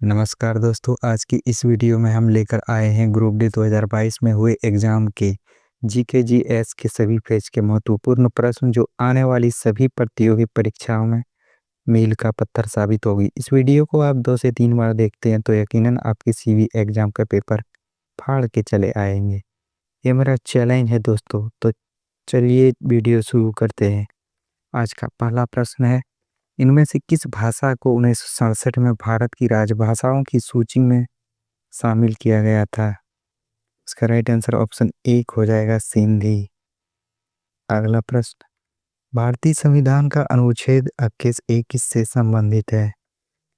नमस्कार दोस्तों, आज की इस वीडियो में हम लेकर आए हैं ग्रुप डी 2022 में हुए एग्जाम के जीके जीएस के सभी पेज के महत्वपूर्ण प्रश्न जो आने वाली सभी प्रतियोगी परीक्षाओं में मील का पत्थर साबित होगी। इस वीडियो को आप 2 से 3 बार देखते हैं तो यकीनन आप किसी भी एग्जाम का पेपर फाड़ के चले आएंगे। ये मेरा चैलेंज है दोस्तों। तो चलिए वीडियो शुरू करते हैं। आज का पहला प्रश्न है, इनमें से किस भाषा को 1967 में भारत की राजभाषाओं की सूची में शामिल किया गया था? इसका राइट आंसर ऑप्शन एक हो जाएगा सिंधी। अगला प्रश्न, भारतीय संविधान का अनुच्छेद 21 किससे संबंधित है?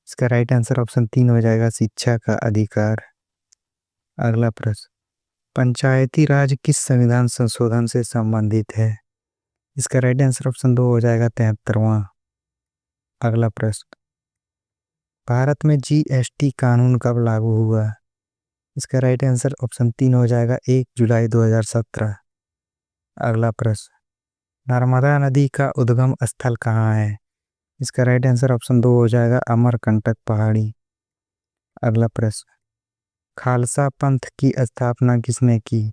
इसका राइट आंसर ऑप्शन 3 हो जाएगा शिक्षा का अधिकार। अगला प्रश्न, पंचायती राज किस संविधान संशोधन से संबंधित है? इसका राइट आंसर ऑप्शन 2 हो जाएगा 73वां। अगला प्रश्न, भारत में जीएसटी कानून कब लागू हुआ? इसका राइट आंसर ऑप्शन 3 हो जाएगा 1 जुलाई 2017। अगला प्रश्न, नर्मदा नदी का उद्गम स्थल कहाँ है? इसका राइट आंसर ऑप्शन 2 हो जाएगा अमरकंटक पहाड़ी। अगला प्रश्न, खालसा पंथ की स्थापना किसने की?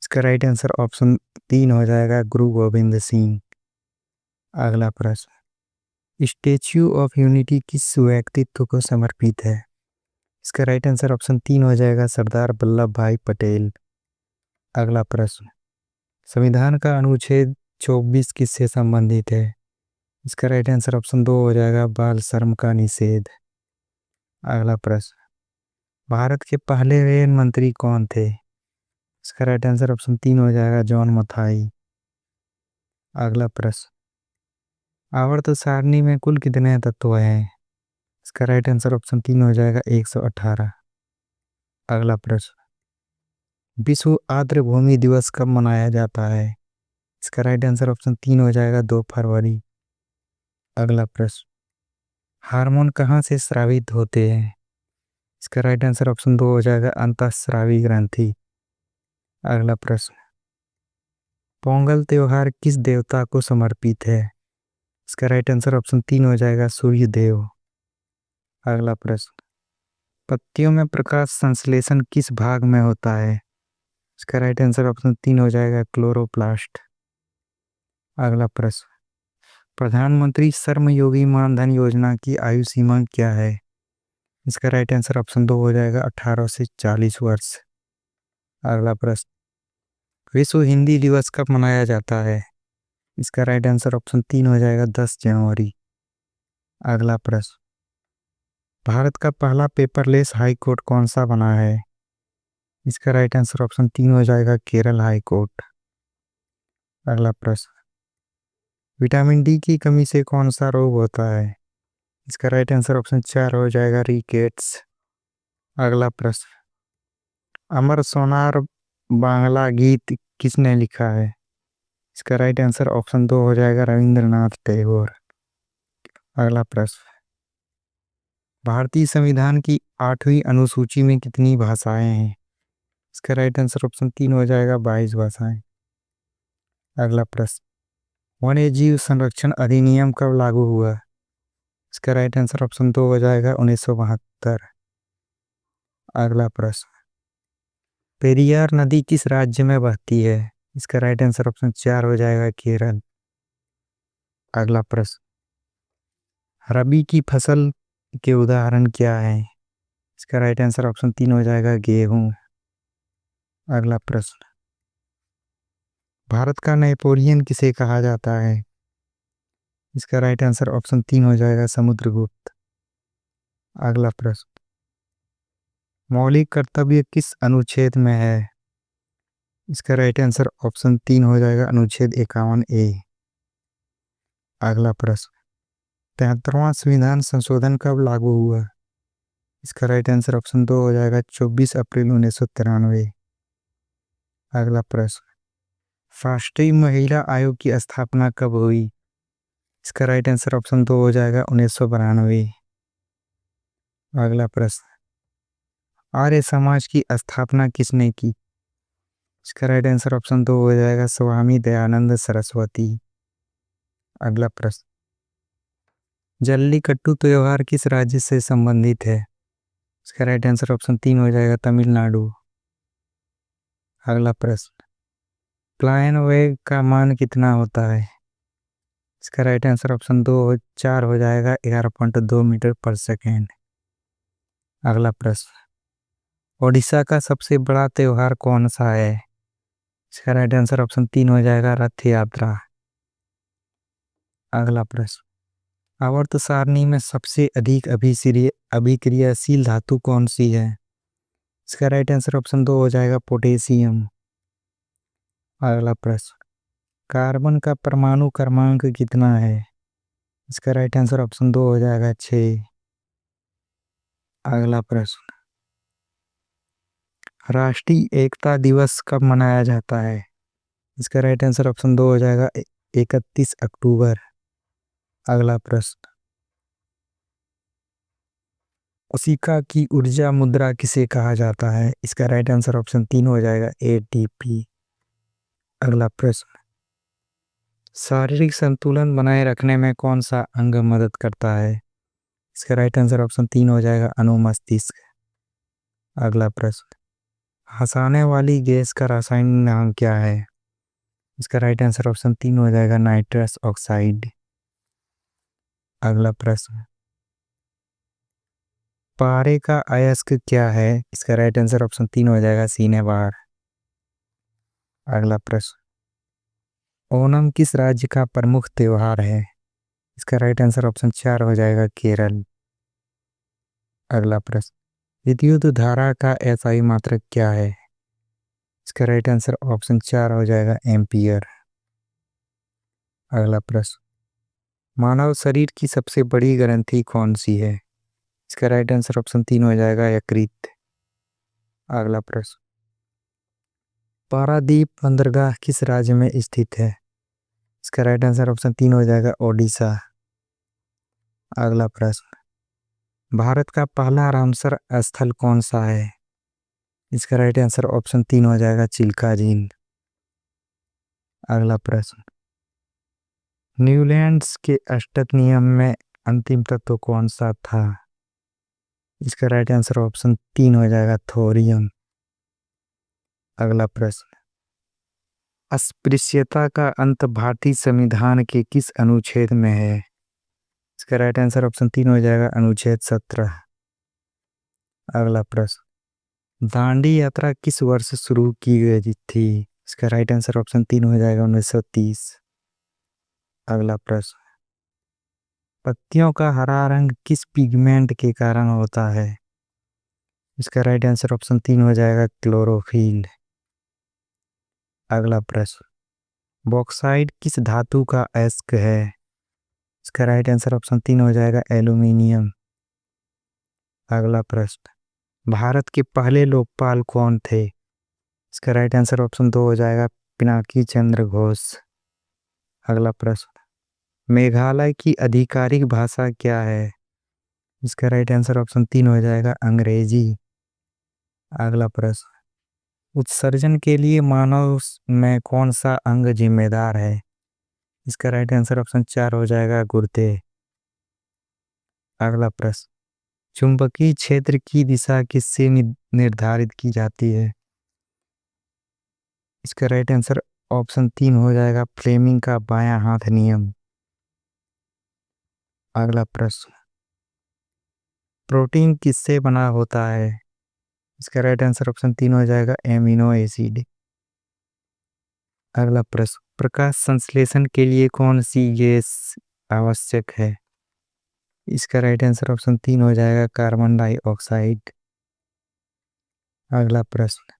इसका राइट आंसर ऑप्शन 3 हो जाएगा गुरु गोविंद सिंह। अगला प्रश्न, स्टेच्यू ऑफ यूनिटी किस व्यक्तित्व को समर्पित है? इसका राइट आंसर ऑप्शन 3 हो जाएगा सरदार वल्लभ भाई पटेल। अगला प्रश्न, संविधान का अनुच्छेद 24 किससे संबंधित है? इसका राइट आंसर ऑप्शन 2 हो जाएगा बाल श्रम का निषेध। अगला प्रश्न, भारत के पहले रेल मंत्री कौन थे? इसका राइट आंसर ऑप्शन 3 हो जाएगा जॉन मथाई। अगला प्रश्न, आवर्त सारणी में कुल कितने तत्व हैं? इसका राइट आंसर ऑप्शन 3 हो जाएगा 118। अगला प्रश्न, विश्व आर्द्रभूमि दिवस कब मनाया जाता है? इसका राइट आंसर ऑप्शन 3 हो जाएगा 2 फरवरी। अगला प्रश्न, हार्मोन कहाँ से स्रावित होते हैं? इसका राइट आंसर ऑप्शन 2 हो जाएगा अंतःस्रावी ग्रंथि। अगला प्रश्न, पोंगल त्योहार किस देवता को समर्पित है? इसका राइट आंसर ऑप्शन 3 हो जाएगा सूर्य देव। अगला प्रश्न, पत्तियों में प्रकाश संश्लेषण किस भाग में होता है? इसका राइट आंसर ऑप्शन 3 हो जाएगा क्लोरोप्लास्ट। अगला प्रश्न, प्रधानमंत्री श्रम योगी मानधन योजना की आयु सीमा क्या है? इसका राइट आंसर ऑप्शन 2 हो जाएगा 18 से 40 वर्ष। अगला प्रश्न, विश्व हिंदी दिवस कब मनाया जाता है? इसका राइट आंसर ऑप्शन 3 हो जाएगा 10 जनवरी। अगला प्रश्न, भारत का पहला पेपरलेस हाई कोर्ट कौन सा बना है? इसका राइट आंसर ऑप्शन 3 हो जाएगा केरल हाई कोर्ट। अगला प्रश्न, विटामिन डी की कमी से कौन सा रोग होता है? इसका राइट आंसर ऑप्शन 4 हो जाएगा रिकेट्स। अगला प्रश्न, अमर सोनार बांग्ला गीत किसने लिखा है? इसका राइट आंसर ऑप्शन 2 हो जाएगा रविंद्रनाथ टैगोर। अगला प्रश्न, भारतीय संविधान की 8वीं अनुसूची में कितनी भाषाएं हैं? इसका राइट आंसर ऑप्शन 3 हो जाएगा 22 भाषाएं। अगला प्रश्न, वन्य जीव संरक्षण अधिनियम कब लागू हुआ? इसका राइट आंसर ऑप्शन 2 हो जाएगा 1972। अगला प्रश्न, पेरियार नदी किस राज्य में बहती है? इसका राइट आंसर ऑप्शन 4 हो जाएगा केरल। अगला प्रश्न, रबी की फसल के उदाहरण क्या है? इसका राइट आंसर ऑप्शन 3 हो जाएगा गेहूं। अगला प्रश्न, भारत का नेपोलियन किसे कहा जाता है? इसका राइट आंसर ऑप्शन 3 हो जाएगा समुद्रगुप्त। अगला प्रश्न, मौलिक कर्तव्य किस अनुच्छेद में है? इसका राइट आंसर ऑप्शन 3 हो जाएगा अनुच्छेद 51A। अगला प्रश्न, 73वां संविधान संशोधन कब लागू हुआ? इसका राइट आंसर ऑप्शन 2 हो जाएगा 24 अप्रैल 1993। अगला प्रश्न, राष्ट्रीय महिला आयोग की स्थापना कब हुई? इसका राइट आंसर ऑप्शन 2 हो जाएगा 1992। अगला प्रश्न, आर्य समाज की स्थापना किसने की? इसका राइट आंसर ऑप्शन 2 हो जाएगा स्वामी दयानंद सरस्वती। अगला प्रश्न, जल्लीकट्टू त्योहार किस राज्य से संबंधित है? इसका राइट आंसर ऑप्शन 3 हो जाएगा तमिलनाडु। अगला प्रश्न, प्लायन वेग का मान कितना होता है? इसका राइट आंसर ऑप्शन 4 हो जाएगा 11.2 मीटर पर सेकेंड। अगला प्रश्न, ओडिशा का सबसे बड़ा त्योहार कौन सा है? इसका राइट आंसर ऑप्शन 3 हो जाएगा रथ यात्रा। अगला प्रश्न, आवर्त सारणी में सबसे अधिक अभिक्रियाशील धातु कौन सी है? इसका राइट आंसर ऑप्शन 2 हो जाएगा पोटेशियम। अगला प्रश्न, कार्बन का परमाणु क्रमांक कितना है? इसका राइट आंसर ऑप्शन 2 हो जाएगा 6। अगला प्रश्न, राष्ट्रीय एकता दिवस कब मनाया जाता है? इसका राइट आंसर ऑप्शन 2 हो जाएगा 31 अक्टूबर। अगला प्रश्न, कोशिका की ऊर्जा मुद्रा किसे कहा जाता है? इसका राइट आंसर ऑप्शन 3 हो जाएगा एटीपी। अगला प्रश्न, शारीरिक संतुलन बनाए रखने में कौन सा अंग मदद करता है? इसका राइट आंसर ऑप्शन 3 हो जाएगा अनुमस्तिष्क। अगला प्रश्न, हंसाने वाली गैस का रासायनिक नाम क्या है? इसका राइट आंसर ऑप्शन 3 हो जाएगा नाइट्रस ऑक्साइड। अगला प्रश्न, पारे का अयस्क क्या है? इसका राइट आंसर ऑप्शन 3 हो जाएगा सिनेबार। अगला प्रश्न, ओणम किस राज्य का प्रमुख त्योहार है? इसका राइट आंसर ऑप्शन 4 हो जाएगा केरल। अगला प्रश्न, विद्युत धारा का एसआई मात्रक क्या है? इसका राइट आंसर ऑप्शन 4 हो जाएगा एम्पियर। अगला प्रश्न, मानव शरीर की सबसे बड़ी ग्रंथि कौन सी है? इसका राइट आंसर ऑप्शन 3 हो जाएगा यकृत। अगला प्रश्न, पारादीप बंदरगाह किस राज्य में स्थित है? इसका राइट आंसर ऑप्शन 3 हो जाएगा ओडिशा। अगला प्रश्न, भारत का पहला रामसर स्थल कौन सा है? इसका राइट आंसर ऑप्शन 3 हो जाएगा चिल्का झील। अगला प्रश्न, न्यूलैंड्स के अष्टक नियम में अंतिम तत्व कौन सा था? इसका राइट आंसर ऑप्शन 3 हो जाएगा थोरियम। अगला प्रश्न, अस्पृश्यता का अंत भारतीय संविधान के किस अनुच्छेद में है? इसका राइट आंसर ऑप्शन 3 हो जाएगा अनुच्छेद 17। अगला प्रश्न, दांडी यात्रा किस वर्ष शुरू की गई थी? इसका राइट आंसर ऑप्शन 3 हो जाएगा 1930। अगला प्रश्न, पत्तियों का हरा रंग किस पिगमेंट के कारण होता है? इसका राइट आंसर ऑप्शन 3 हो जाएगा क्लोरोफिल। अगला प्रश्न, बॉक्साइट किस धातु का अयस्क है? इसका राइट आंसर ऑप्शन 3 हो जाएगा एल्यूमिनियम। अगला प्रश्न, भारत के पहले लोकपाल कौन थे? इसका राइट आंसर ऑप्शन 2 हो जाएगा पिनाकी चंद्र घोष। अगला प्रश्न, मेघालय की आधिकारिक भाषा क्या है? इसका राइट आंसर ऑप्शन 3 हो जाएगा अंग्रेजी। अगला प्रश्न, उत्सर्जन के लिए मानव में कौन सा अंग जिम्मेदार है? इसका राइट आंसर ऑप्शन 4 हो जाएगा गुर्दे। अगला प्रश्न, चुंबकीय क्षेत्र की दिशा किससे निर्धारित की जाती है? इसका राइट आंसर ऑप्शन 3 हो जाएगा फ्लेमिंग का बायां हाथ नियम। अगला प्रश्न, प्रोटीन किससे बना होता है? इसका राइट आंसर ऑप्शन 3 हो जाएगा एमिनो एसिड। अगला प्रश्न, प्रकाश संश्लेषण के लिए कौन सी गैस आवश्यक है? इसका राइट आंसर ऑप्शन 3 हो जाएगा कार्बन डाइऑक्साइड। अगला प्रश्न,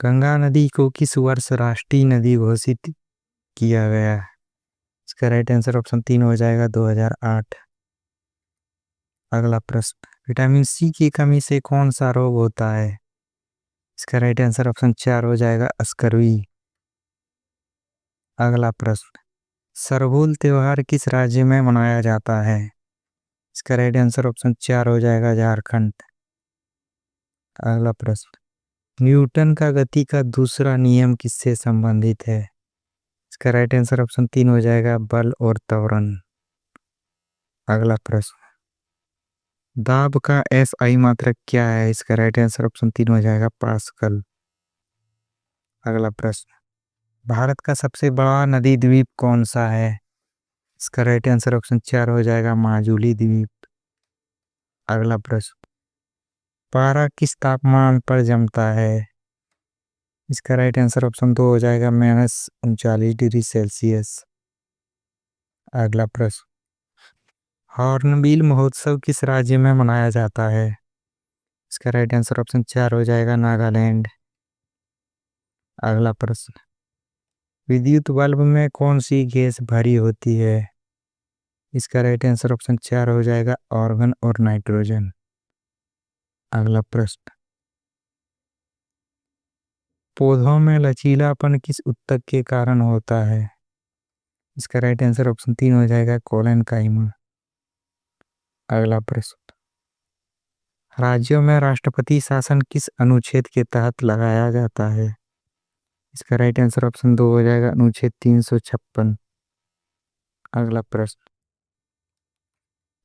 गंगा नदी को किस वर्ष राष्ट्रीय नदी घोषित किया गया? इसका राइट आंसर ऑप्शन 3 हो जाएगा 2008। अगला प्रश्न, विटामिन सी की कमी से कौन सा रोग होता है? इसका राइट आंसर ऑप्शन 4 हो जाएगा स्कर्वी। अगला प्रश्न, सरहुल त्योहार किस राज्य में मनाया जाता है? इसका राइट आंसर ऑप्शन 4 हो जाएगा झारखंड। अगला प्रश्न, न्यूटन का गति का दूसरा नियम किससे संबंधित है? इसका राइट आंसर ऑप्शन 3 हो जाएगा बल और त्वरण। अगला प्रश्न, दाब का SI मात्रक क्या है? इसका राइट आंसर ऑप्शन 3 हो जाएगा पास्कल। अगला प्रश्न, भारत का सबसे बड़ा नदी द्वीप कौन सा है? इसका राइट आंसर ऑप्शन 4 हो जाएगा माजुली द्वीप। अगला प्रश्न, पारा किस तापमान पर जमता है? इसका राइट आंसर ऑप्शन 2 हो जाएगा -39 डिग्री सेल्सियस। अगला प्रश्न, हॉर्नबिल महोत्सव किस राज्य में मनाया जाता है? इसका राइट आंसर ऑप्शन 4 हो जाएगा नागालैंड। अगला प्रश्न, विद्युत बल्ब में कौन सी गैस भरी होती है? इसका राइट आंसर ऑप्शन 4 हो जाएगा ऑर्गन और नाइट्रोजन। अगला प्रश्न, पौधों में लचीलापन किस ऊतक के कारण होता है? इसका राइट आंसर ऑप्शन 3 हो जाएगा कोलेनकाइमा। अगला प्रश्न, राज्यों में राष्ट्रपति शासन किस अनुच्छेद के तहत लगाया जाता है? इसका राइट आंसर ऑप्शन 2 हो जाएगा अनुच्छेद 356। अगला प्रश्न,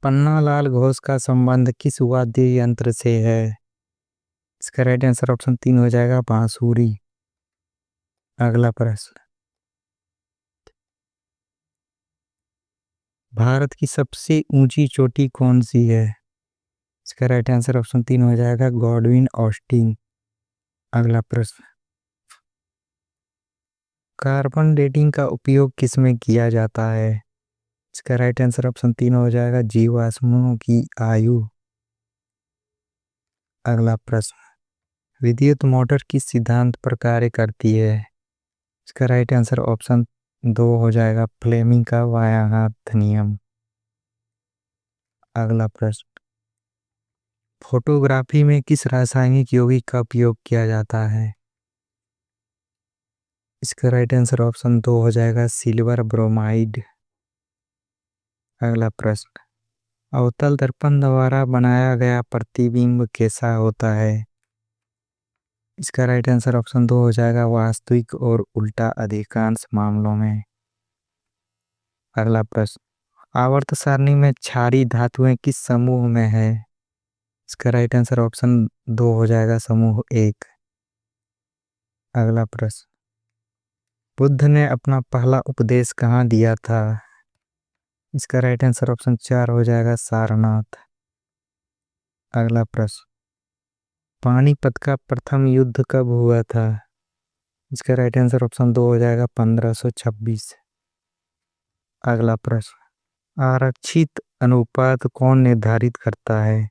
पन्नालाल घोष का संबंध किस वाद्य यंत्र से है? इसका राइट आंसर ऑप्शन 3 हो जाएगा बांसुरी। अगला प्रश्न, भारत की सबसे ऊंची चोटी कौन सी है? इसका राइट आंसर ऑप्शन 3 हो जाएगा गॉडविन ऑस्टिन। अगला प्रश्न, कार्बन डेटिंग का उपयोग किस में किया जाता है? इसका राइट आंसर ऑप्शन 3 हो जाएगा जीवाश्मों की आयु। अगला प्रश्न, विद्युत मोटर किस सिद्धांत पर कार्य करती है? इसका राइट आंसर ऑप्शन 2 हो जाएगा फ्लेमिंग का वायाघात नियम। अगला प्रश्न, फोटोग्राफी में किस रासायनिक यौगिक का उपयोग किया जाता है? इसका राइट आंसर ऑप्शन 2 हो जाएगा सिल्वर ब्रोमाइड। अगला प्रश्न, अवतल दर्पण द्वारा बनाया गया प्रतिबिंब कैसा होता है? इसका राइट आंसर ऑप्शन 2 हो जाएगा वास्तविक और उल्टा अधिकांश मामलों में। अगला प्रश्न, आवर्त सारणी में क्षारीय धातुएं किस समूह में है? इसका राइट आंसर ऑप्शन 2 हो जाएगा समूह 1। अगला प्रश्न, बुद्ध ने अपना पहला उपदेश कहाँ दिया था? इसका राइट आंसर ऑप्शन 4 हो जाएगा सारनाथ। अगला प्रश्न, पानीपत का प्रथम युद्ध कब हुआ था? इसका राइट आंसर ऑप्शन 2 हो जाएगा 1526। अगला प्रश्न, आरक्षित अनुपात कौन निर्धारित करता है?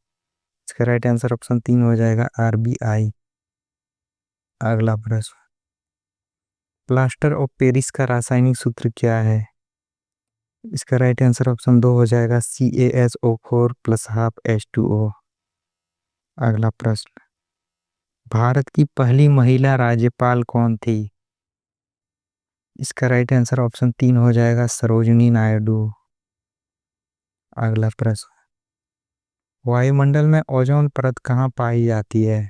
इसका राइट आंसर ऑप्शन 3 हो जाएगा RBI। अगला प्रश्न, प्लास्टर ऑफ पेरिस का रासायनिक सूत्र क्या है? इसका राइट आंसर ऑप्शन 2 हो जाएगा CaSO4 + ½ H2O। अगला प्रश्न, भारत की पहली महिला राज्यपाल कौन थी? इसका राइट आंसर ऑप्शन 3 हो जाएगा सरोजिनी नायडू। अगला प्रश्न, वायुमंडल में ओजोन परत कहाँ पाई जाती है?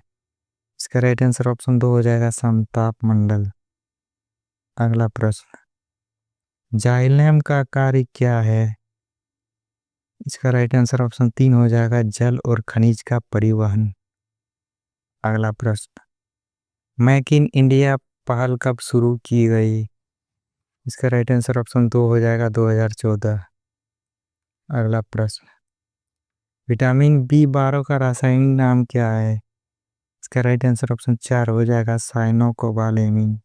इसका राइट आंसर ऑप्शन 2 हो जाएगा समताप मंडल। अगला प्रश्न, जाइलेम का कार्य क्या है? इसका राइट आंसर ऑप्शन 3 हो जाएगा जल और खनिज का परिवहन। अगला प्रश्न, मेक इन इंडिया पहल कब शुरू की गई? इसका राइट आंसर ऑप्शन 2 हो जाएगा 2014। अगला प्रश्न, विटामिन B12 का रासायनिक नाम क्या है? इसका राइट आंसर ऑप्शन 4 हो जाएगा साइनोकोबालेमिन।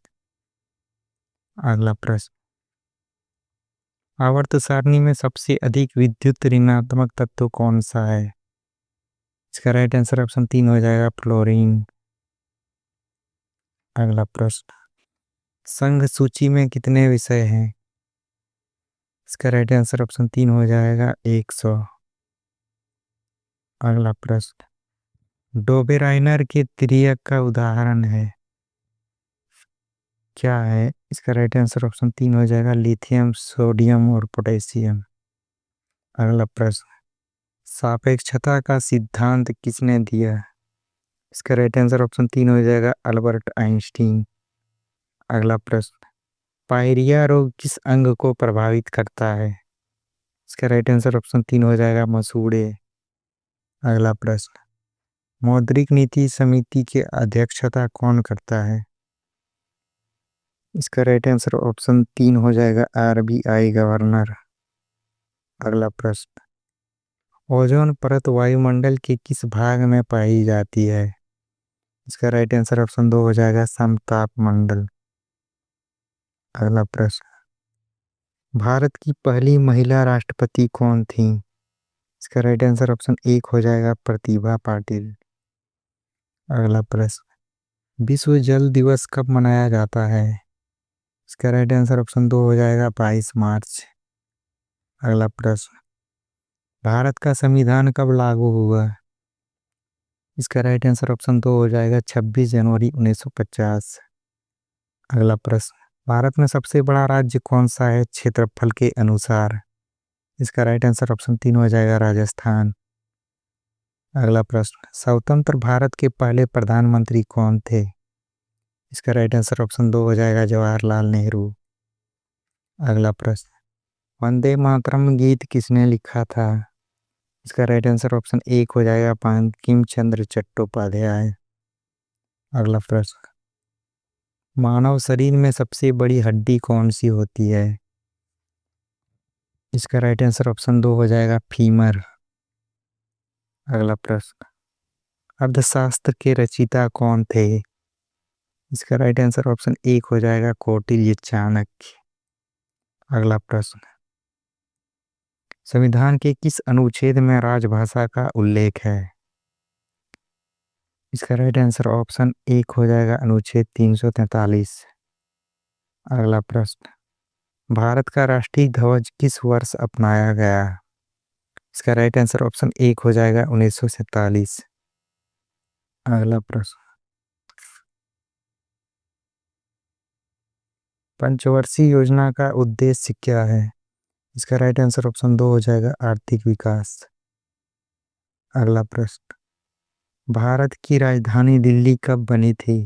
अगला प्रश्न, आवर्त सारणी में सबसे अधिक विद्युत ऋणात्मक तत्व कौन सा है? इसका राइट आंसर ऑप्शन 3 हो जाएगा फ्लोरीन। अगला प्रश्न, संघ सूची में कितने विषय हैं? इसका राइट आंसर ऑप्शन 3 हो जाएगा 100। अगला प्रश्न, डोबेराइनर के त्रियक का उदाहरण है क्या है? इसका राइट आंसर ऑप्शन 3 हो जाएगा लिथियम सोडियम और पोटेशियम। अगला प्रश्न, सापेक्षता का सिद्धांत किसने दिया? इसका राइट आंसर ऑप्शन 3 हो जाएगा अल्बर्ट आइंस्टीन। अगला प्रश्न, पायरिया रोग किस अंग को प्रभावित करता है? इसका राइट आंसर ऑप्शन 3 हो जाएगा मसूड़े। अगला प्रश्न, मौद्रिक नीति समिति की अध्यक्षता कौन करता है? इसका राइट आंसर ऑप्शन 3 हो जाएगा, RBI गवर्नर। अगला प्रश्न, ओजोन परत वायुमंडल के किस भाग में पाई जाती है? इसका राइट आंसर ऑप्शन 2 हो जाएगा, समताप मंडल। अगला प्रश्न, भारत की पहली महिला राष्ट्रपति कौन थी? इसका राइट आंसर ऑप्शन 1 हो जाएगा, प्रतिभा पाटिल। अगला प्रश्न, विश्व जल दिवस कब मनाया जाता है? इसका राइट आंसर ऑप्शन 2 हो जाएगा, 22 मार्च। अगला प्रश्न, भारत का संविधान कब लागू हुआ? इसका राइट आंसर ऑप्शन 2 हो जाएगा, 26 जनवरी 1950। अगला प्रश्न, भारत में सबसे बड़ा राज्य कौन सा है क्षेत्रफल के अनुसार? इसका राइट आंसर ऑप्शन 3 हो जाएगा, राजस्थान। अगला प्रश्न, स्वतंत्र भारत के पहले प्रधानमंत्री कौन थे? इसका राइट आंसर ऑप्शन 2 हो जाएगा, जवाहरलाल नेहरू। अगला प्रश्न, वंदे मातरम गीत किसने लिखा था? इसका राइट आंसर ऑप्शन 1 हो जाएगा, बंकिम चंद्र चट्टोपाध्याय। अगला प्रश्न, मानव शरीर में सबसे बड़ी हड्डी कौन सी होती है? इसका राइट आंसर ऑप्शन 2 हो जाएगा, फीमर। अगला प्रश्न, अर्थशास्त्र के रचयिता कौन थे? इसका राइट आंसर ऑप्शन 1 हो जाएगा, कौटिल्य चाणक्य। अगला प्रश्न, संविधान के किस अनुच्छेद में राजभाषा का उल्लेख है? इसका राइट आंसर ऑप्शन 1 हो जाएगा, अनुच्छेद 343। अगला प्रश्न, भारत का राष्ट्रीय ध्वज किस वर्ष अपनाया गया? इसका राइट आंसर ऑप्शन 1 हो जाएगा, 1947। अगला प्रश्न, पंचवर्षीय योजना का उद्देश्य क्या है? इसका राइट आंसर ऑप्शन 2 हो जाएगा, आर्थिक विकास। अगला प्रश्न, भारत की राजधानी दिल्ली कब बनी थी?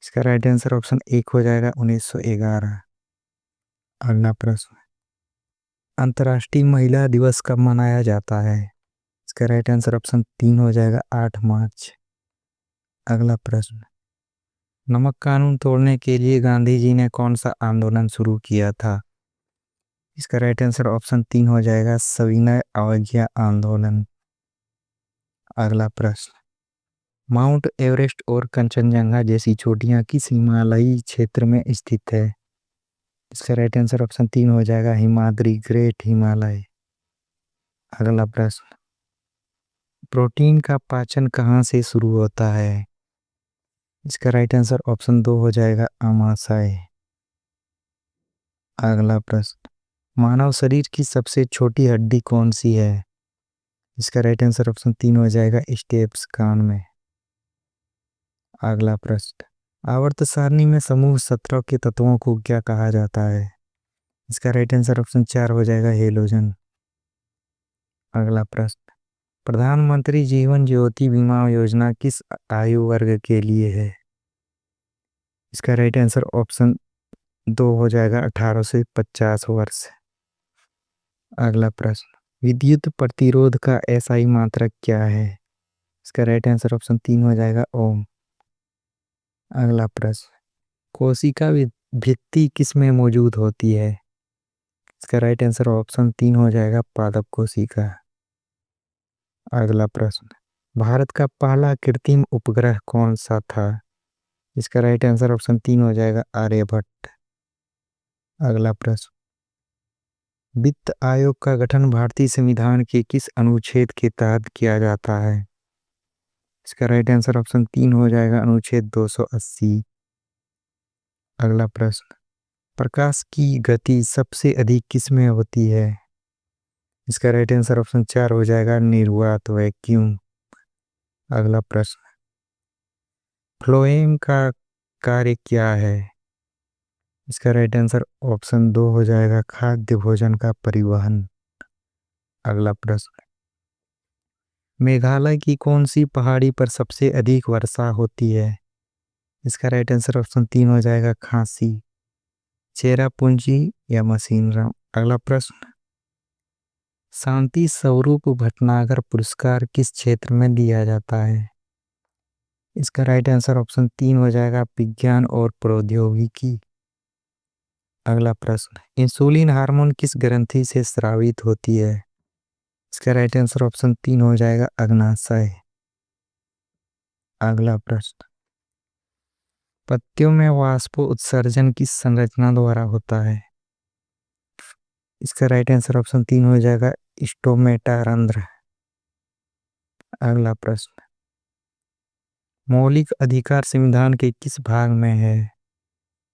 इसका राइट आंसर ऑप्शन 1 हो जाएगा, 1911। अगला प्रश्न, अंतर्राष्ट्रीय महिला दिवस कब मनाया जाता है? इसका राइट आंसर ऑप्शन 3 हो जाएगा, 8 मार्च। अगला प्रश्न, नमक कानून तोड़ने के लिए गांधी जी ने कौन सा आंदोलन शुरू किया था? इसका राइट आंसर ऑप्शन 3 हो जाएगा, सविनय अवज्ञा आंदोलन। अगला प्रश्न, माउंट एवरेस्ट और कंचनजंगा जैसी चोटियां किस हिमालयी क्षेत्र में स्थित है? इसका राइट आंसर ऑप्शन 3 हो जाएगा, हिमाद्री, ग्रेट हिमालय। अगला प्रश्न, प्रोटीन का पाचन कहाँ से शुरू होता है? इसका राइट आंसर ऑप्शन 2 हो जाएगा, आमाशय। अगला प्रश्न, मानव शरीर की सबसे छोटी हड्डी कौन सी है? इसका राइट आंसर ऑप्शन 3 हो जाएगा, स्टेप्स कान में। अगला प्रश्न, आवर्त सारणी में समूह 17 के तत्वों को क्या कहा जाता है? इसका राइट आंसर ऑप्शन 4 हो जाएगा, हेलोजन। अगला प्रश्न, प्रधानमंत्री जीवन ज्योति बीमा योजना किस आयु वर्ग के लिए है? इसका राइट आंसर ऑप्शन 2 हो जाएगा, 18 से 50 वर्ष। अगला प्रश्न, विद्युत प्रतिरोध का SI मात्रक क्या है? इसका राइट आंसर ऑप्शन 3 हो जाएगा, ओम। अगला प्रश्न, कोशिका भित्ति किस में मौजूद होती है? इसका राइट आंसर ऑप्शन 3 हो जाएगा, पादप कोशिका। अगला प्रश्न, भारत का पहला कृत्रिम उपग्रह कौन सा था? इसका राइट आंसर ऑप्शन 3 हो जाएगा, आर्यभट्ट। अगला प्रश्न, वित्त आयोग का गठन भारतीय संविधान के किस अनुच्छेद के तहत किया जाता है? इसका राइट आंसर ऑप्शन 3 हो जाएगा, अनुच्छेद 280। अगला प्रश्न, प्रकाश की गति सबसे अधिक किस में होती है? इसका राइट आंसर ऑप्शन 4 हो जाएगा, निर्वात वैक्यूम। अगला प्रश्न, फ्लोएम का कार्य क्या है? इसका राइट आंसर ऑप्शन 2 हो जाएगा, खाद्य भोजन का परिवहन। अगला प्रश्न, मेघालय की कौन सी पहाड़ी पर सबसे अधिक वर्षा होती है? इसका राइट आंसर ऑप्शन 3 हो जाएगा, खांसी, चेरापूंजी या मसीनराम। अगला प्रश्न, शांति स्वरूप भटनागर पुरस्कार किस क्षेत्र में दिया जाता है? इसका राइट आंसर ऑप्शन 3 हो जाएगा, विज्ञान और प्रौद्योगिकी। अगला प्रश्न, इंसुलिन हार्मोन किस ग्रंथि से स्रावित होती है? इसका राइट आंसर ऑप्शन 3 हो जाएगा, अग्नाशय। अगला प्रश्न, पत्तियों में वाष्प उत्सर्जन किस संरचना द्वारा होता है? इसका राइट आंसर ऑप्शन 3 हो जाएगा, स्टोमेटा रंध्र। अगला प्रश्न, मौलिक अधिकार संविधान के किस भाग में है?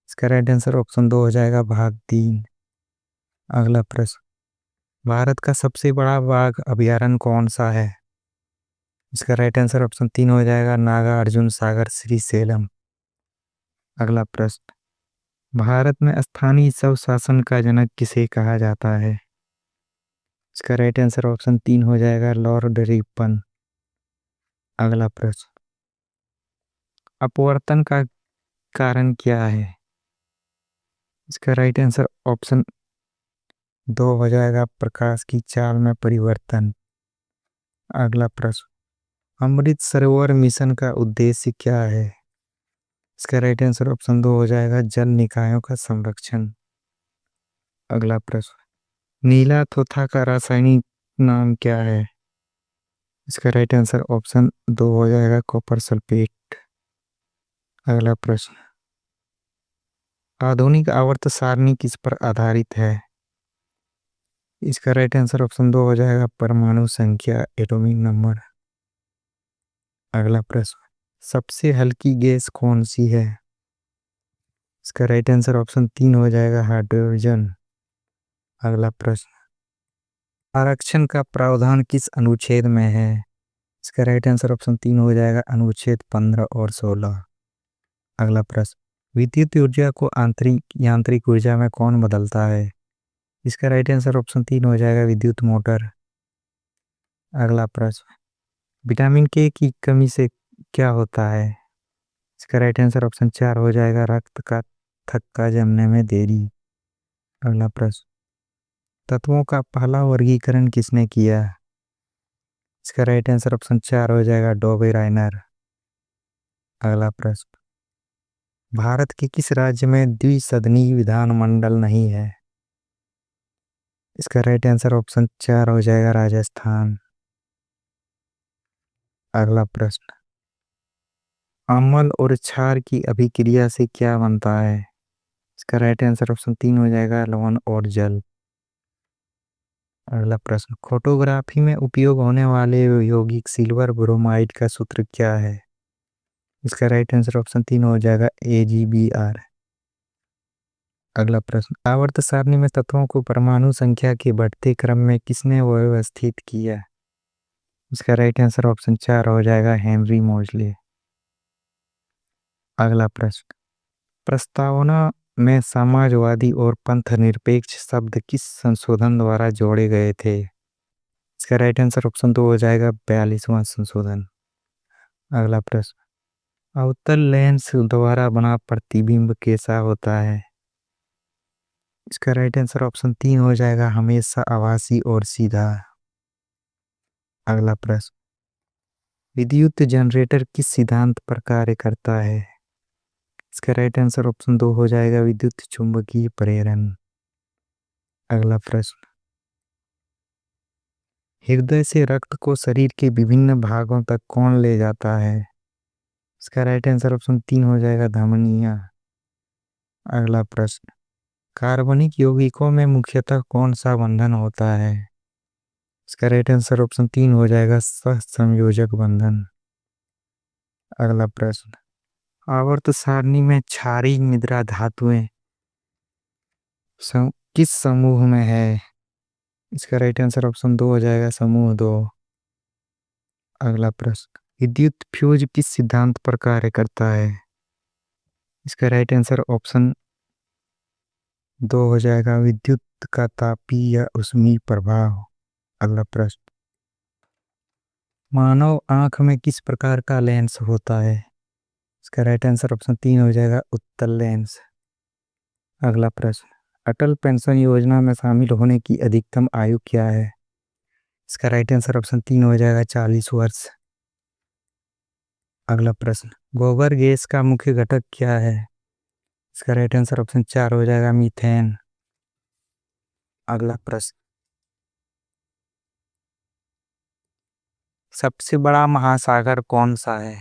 इसका राइट आंसर ऑप्शन 2 हो जाएगा, भाग 3। अगला प्रश्न, भारत का सबसे बड़ा बाघ अभयारण्य कौन सा है? इसका राइट आंसर ऑप्शन 3 हो जाएगा, नागा अर्जुन सागर श्रीशैलम। अगला प्रश्न, भारत में स्थानीय स्वशासन का जनक किसे कहा जाता है? इसका राइट आंसर ऑप्शन 3 हो जाएगा, लॉर्ड रिपन। अगला प्रश्न, अपवर्तन का कारण क्या है? इसका राइट आंसर ऑप्शन 2 हो जाएगा, प्रकाश की चाल में परिवर्तन। अगला प्रश्न, अमृत सरोवर मिशन का उद्देश्य क्या है? इसका राइट आंसर ऑप्शन 2 हो जाएगा, जल निकायों का संरक्षण। अगला प्रश्न, नीला थोथा का रासायनिक नाम क्या है? इसका राइट आंसर ऑप्शन 2 हो जाएगा, कॉपर सल्फेट। अगला प्रश्न, आधुनिक आवर्त सारणी किस पर आधारित है? इसका राइट आंसर ऑप्शन 2 हो जाएगा, परमाणु संख्या, एटॉमिक नंबर। अगला प्रश्न, सबसे हल्की गैस कौन सी है? इसका राइट आंसर ऑप्शन 3 हो जाएगा, हाइड्रोजन। अगला प्रश्न, आरक्षण का प्रावधान किस अनुच्छेद में है? इसका राइट आंसर ऑप्शन 3 हो जाएगा, अनुच्छेद 15 और 16। अगला प्रश्न, विद्युत ऊर्जा को आंतरिक यांत्रिक ऊर्जा में कौन बदलता है? इसका राइट आंसर ऑप्शन 3 हो जाएगा, विद्युत मोटर। अगला प्रश्न, विटामिन के की कमी से क्या होता है? इसका राइट आंसर ऑप्शन 4 हो जाएगा, रक्त का थक्का जमने में देरी। अगला प्रश्न, तत्वों का पहला वर्गीकरण किसने किया? इसका राइट आंसर ऑप्शन 4 हो जाएगा, डॉबे राइनर। अगला प्रश्न, भारत के किस राज्य में द्विसदनीय विधानमंडल नहीं है? इसका राइट आंसर ऑप्शन 4 हो जाएगा, राजस्थान। अगला प्रश्न, अम्ल और क्षार की अभिक्रिया से क्या बनता है? इसका राइट आंसर ऑप्शन 3 हो जाएगा, लवण और जल। अगला प्रश्न, फोटोग्राफी में उपयोग होने वाले यौगिक सिल्वर ब्रोमाइड का सूत्र क्या है? इसका राइट आंसर ऑप्शन 3 हो जाएगा, AgBr। अगला प्रश्न, आवर्त सारणी में तत्वों को परमाणु संख्या के बढ़ते क्रम में किसने व्यवस्थित किया? इसका राइट आंसर ऑप्शन 4 हो जाएगा, हेनरी मोजले। अगला प्रश्न, प्रस्तावना में समाजवादी और पंथ निरपेक्ष शब्द किस संशोधन द्वारा जोड़े गए थे? इसका राइट आंसर ऑप्शन 2 हो जाएगा, 42वां संशोधन। अगला प्रश्न, अवतल लेंस द्वारा बना प्रतिबिंब कैसा होता है? इसका राइट आंसर ऑप्शन 3 हो जाएगा, हमेशा आभासी और सीधा। अगला प्रश्न, विद्युत जनरेटर किस सिद्धांत पर कार्य करता है? इसका राइट आंसर ऑप्शन 2 हो जाएगा, विद्युत चुंबकीय प्रेरण। अगला प्रश्न, हृदय से रक्त को शरीर के विभिन्न भागों तक कौन ले जाता है? इसका राइट आंसर ऑप्शन 3 हो जाएगा, धमनियां। अगला प्रश्न, कार्बनिक यौगिकों में मुख्यतः कौन सा बंधन होता है? इसका राइट आंसर ऑप्शन 3 हो जाएगा, सहसंयोजक बंधन। अगला प्रश्न, आवर्त सारणी में क्षारीय मृदा धातुएं किस समूह में है? इसका राइट आंसर ऑप्शन 2 हो जाएगा, समूह 2। अगला प्रश्न, विद्युत फ्यूज किस सिद्धांत पर कार्य करता है? इसका राइट आंसर ऑप्शन 2 हो जाएगा, विद्युत का तापीय या ऊष्मीय प्रभाव। अगला प्रश्न, मानव आंख में किस प्रकार का लेंस होता है? इसका राइट आंसर ऑप्शन 3 हो जाएगा, उत्तल लेंस। अगला प्रश्न, अटल पेंशन योजना में शामिल होने की अधिकतम आयु क्या है? इसका राइट आंसर ऑप्शन 3 हो जाएगा 40 वर्ष। अगला प्रश्न, गोबर गैस का मुख्य घटक क्या है? इसका राइट आंसर ऑप्शन 4 हो जाएगा मीथेन। अगला प्रश्न, सबसे बड़ा महासागर कौन सा है?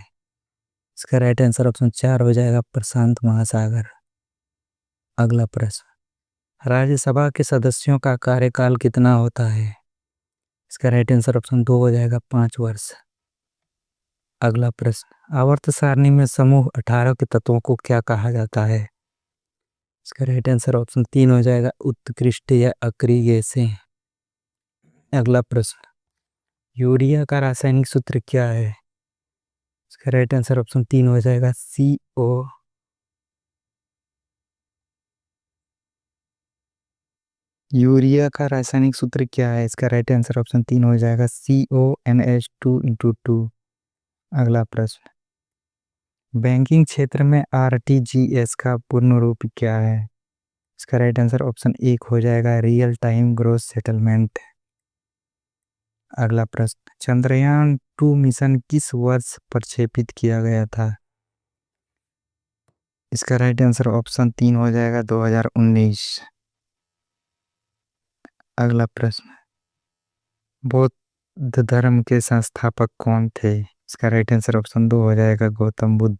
इसका राइट आंसर ऑप्शन 4 हो जाएगा प्रशांत महासागर। अगला प्रश्न, राज्यसभा के सदस्यों का कार्यकाल कितना होता है? इसका राइट आंसर ऑप्शन 2 हो जाएगा 5 वर्ष। अगला प्रश्न, आवर्त सारणी में समूह 18 के तत्वों को क्या कहा जाता है? इसका राइट आंसर ऑप्शन 3 हो जाएगा उत्कृष्ट या अक्रिय गैसें। अगला प्रश्न, यूरिया का रासायनिक सूत्र क्या है? इसका राइट आंसर ऑप्शन 3 हो जाएगा CO। यूरिया का रासायनिक सूत्र क्या है? इसका राइट आंसर ऑप्शन 3 हो जाएगा CONH2 × 2। अगला प्रश्न, बैंकिंग क्षेत्र में RTGS का पूर्ण रूप क्या है? इसका राइट आंसर ऑप्शन 1 हो जाएगा रियल टाइम ग्रोस सेटलमेंट। अगला प्रश्न, चंद्रयान 2 मिशन किस वर्ष प्रक्षेपित किया गया था? इसका राइट आंसर ऑप्शन 3 हो जाएगा 2019। अगला प्रश्न, बौद्ध धर्म के संस्थापक कौन थे? इसका राइट आंसर ऑप्शन 2 हो जाएगा गौतम बुद्ध।